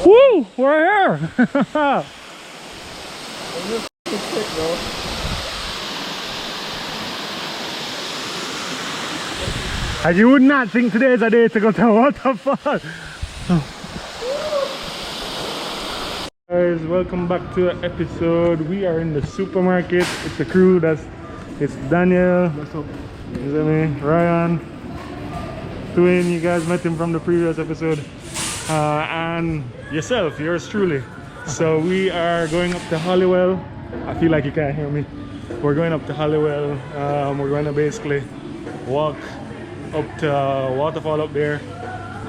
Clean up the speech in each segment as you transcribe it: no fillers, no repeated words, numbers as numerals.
Woo! We're here! And you would not think today is a day to go to a waterfall. Guys, welcome back to an episode. We are in the supermarket. It's a crew. It's Daniel. What's up? Is that me? Ryan. Thwin, you guys met him from the previous episode. And yourself, yours truly. So we are going up to Hollywell. I feel like you can't hear me. We're going up to Hollywell. We're going to basically walk up to a waterfall up there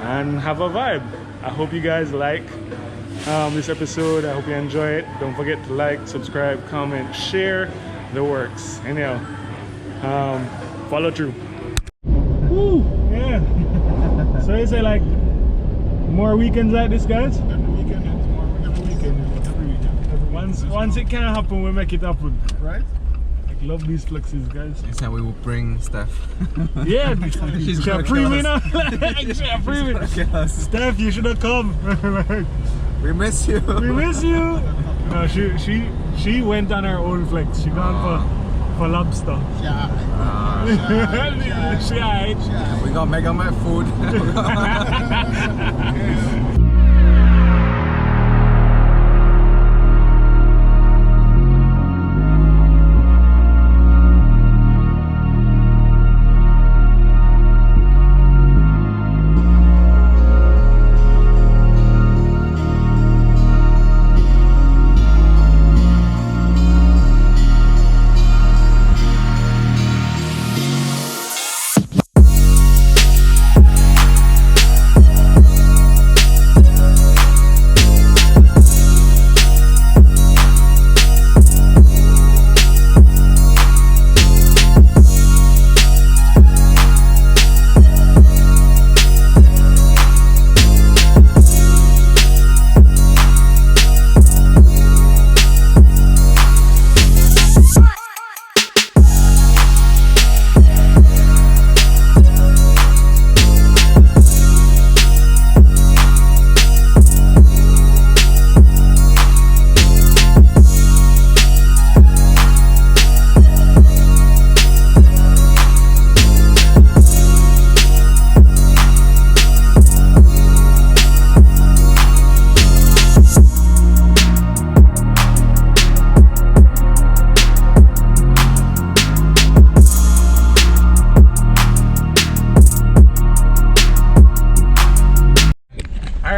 and have a vibe. I hope you guys like this episode. I hope you enjoy it. Don't forget to like, subscribe, comment, share the works. Anyhow, follow through. Woo! Yeah. So you say like more weekends like this, guys? Every weekend, it's more every weekend. Once it can't happen, we make it happen. Right? Love these flexes, guys. Next time we will bring Steph. Yeah, she's gonna kill now. Steph, you should have come. We miss you. We miss you. No, she went on her own flex. She gone for lobster. She alright. We got Mega Man food.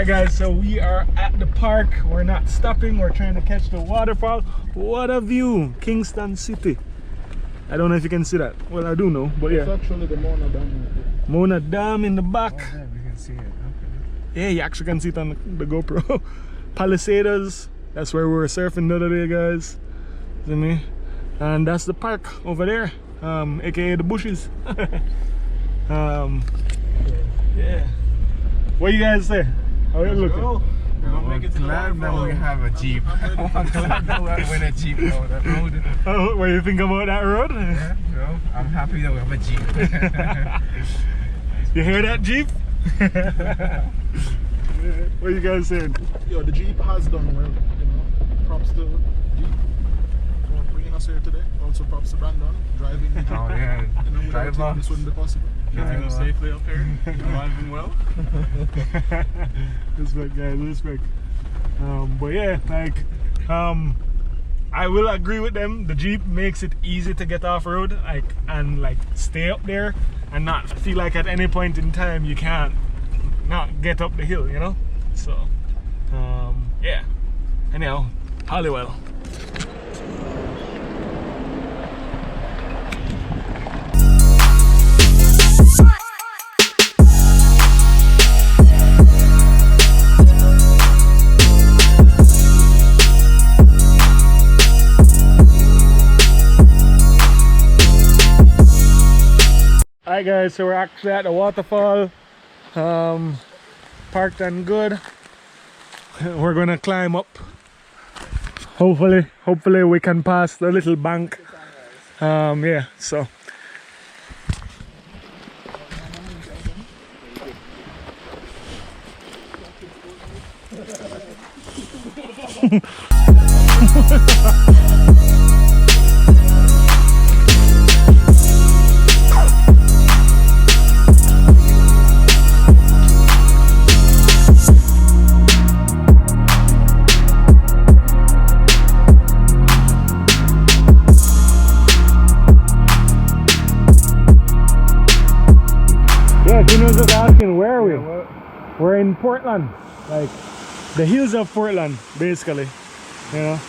Guys, so we are at the park. We're not stopping. We're trying to catch the waterfall. What a view! Kingston City. I don't know if you can see that. Well, I do know, but yeah. It's actually the Mona Dam. Mona Dam in the back. Oh, yeah, we can see it. Okay. Yeah, you actually can see it on the GoPro. Palisados. That's where we were surfing the other day, guys. See me? And that's the park over there, aka the bushes. Yeah. What you guys say? How are you looking? No, we're glad that we have a Jeep. I'm glad that we're in a Jeep on that road. Oh, what do you think about that road? Yeah, no, I'm happy that we have a Jeep. You hear that, Jeep? What are you guys saying? Yo, the Jeep has done well, you know. Props to Jeep for bringing us here today. Also props to Brandon driving the Jeep. Oh yeah, You know, without him, this wouldn't be possible. Getting us safely up here, driving well. Respect, guys, respect. But yeah, like, I will agree with them. The Jeep makes it easy to get off road, like, and like stay up there and not feel like at any point in time you can't not get up the hill, you know. So, yeah. Anyhow, Hollywell. Alright guys, so we're actually at the waterfall, parked and good. We're gonna climb up. Hopefully we can pass the little bank. Yeah, so Yeah, you know, just asking where are we? We're in Portland, like the hills of Portland, basically. You know,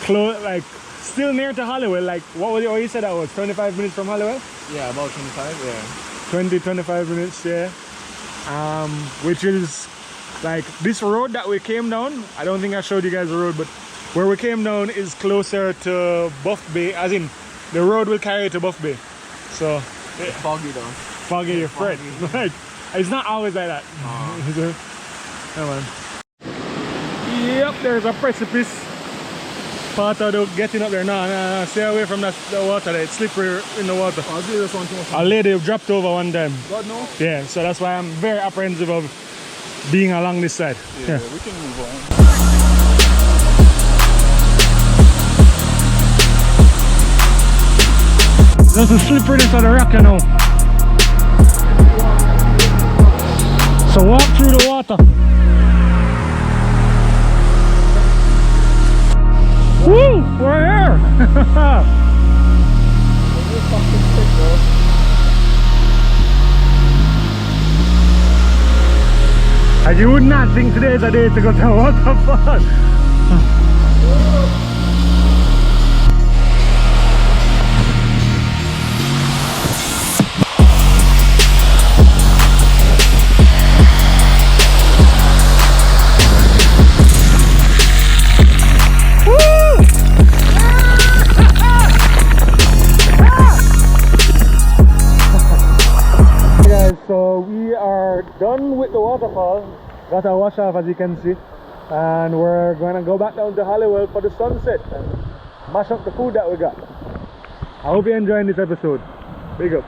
close, like still near to Hollywood. Like what you said that was 25 minutes from Hollywood? Yeah, about 25. Yeah. 20-25 minutes, yeah. Which is like this road that we came down. I don't think I showed you guys the road, but where we came down is closer to Buff Bay, as in the road will carry to Buff Bay. So It's foggy though. foggy, you're afraid. Like, it's not always like that. Come on. Yep, there's a precipice. Part of the getting up there. No, stay away from the water there. It's slippery in the water. A lady dropped over one time. God no. Yeah, so that's why I'm very apprehensive of being along this side. Yeah, we can move on. There's a slipperiness of the rock, you know. So walk through the water. Woo! We're here! And you would not think today is a day to go to a waterfall. So we are done with the waterfall, got our wash off as you can see, and we're gonna go back down to Hollywood for the sunset and mash up the food that we got. I hope you're enjoying this episode. Big up.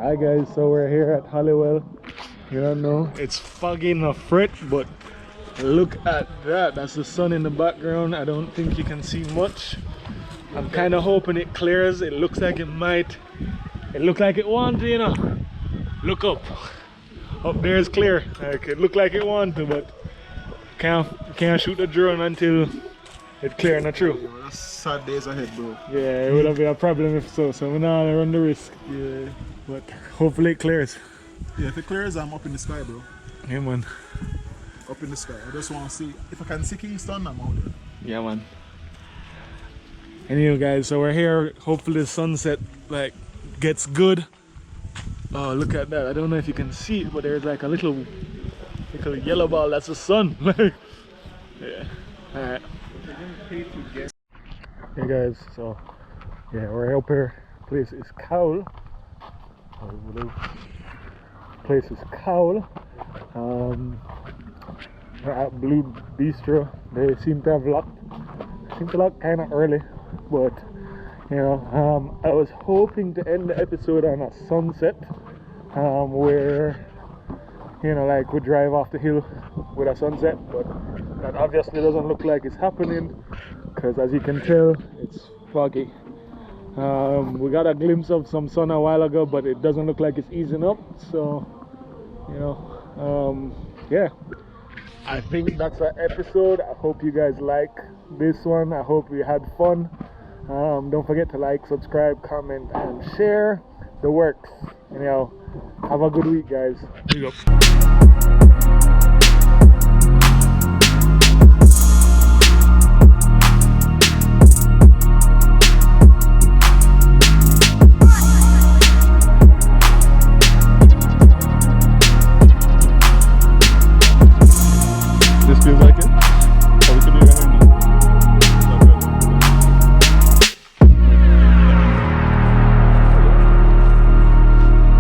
Hi guys, so we're here at Hollywood. You don't know, it's foggy enough for it, but look at that. That's the sun in the background. I don't think you can see much. I'm kind of hoping it clears. It looks like it might. It looks like it wants to, you know. Look up. Up there is clear. Like it looked like it wanted to, but can't shoot the drone until it's clear. Not true. Yeah, that's sad days ahead, bro. Yeah, it would have been a problem if so. So we're not gonna run the risk. Yeah. But hopefully it clears. Yeah, if it clears, I'm up in the sky, bro. Yeah, man. Up in the sky. I just want to see if I can see Kingston. I'm out there. Yeah, man. Anyway, guys, so we're here. Hopefully the sunset like gets good. Oh, look at that. I don't know if you can see it, but there's like a little yellow ball. That's the sun. Like, yeah. All right. Hey guys, so yeah, we're up here. Place is Cowl. Place is Cowl. We're at Blue Bistro. They seem to have locked. Seem to lock kind of early, but you know, I was hoping to end the episode on a sunset, where you know, like we drive off the hill with a sunset, but that obviously doesn't look like it's happening because, as you can tell, it's foggy. We got a glimpse of some sun a while ago, but it doesn't look like it's easing up. So, you know, yeah, I think that's our episode. I hope you guys like this one. I hope we had fun. Don't forget to like, subscribe, comment, and share the works. Anyhow, have a good week, guys. Here you go.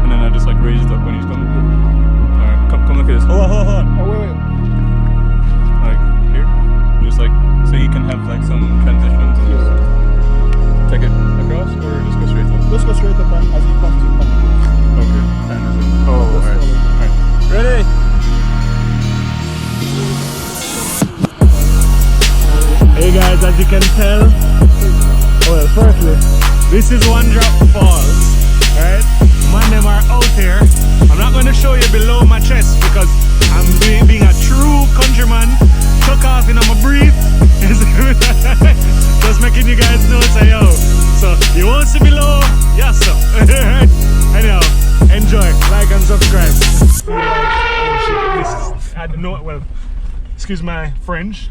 And then I just like raised up when he's coming. Alright, come look at this. Hold on. This is One Drop Falls. Alright? Man, them are out here. I'm not going to show you below my chest because I'm being a true countryman. Took off in my brief. Just making you guys know, say yo. So you won't see below, yes sir. Anyhow, enjoy, like and subscribe. Oh shit, this is, I don't know, well, excuse my French.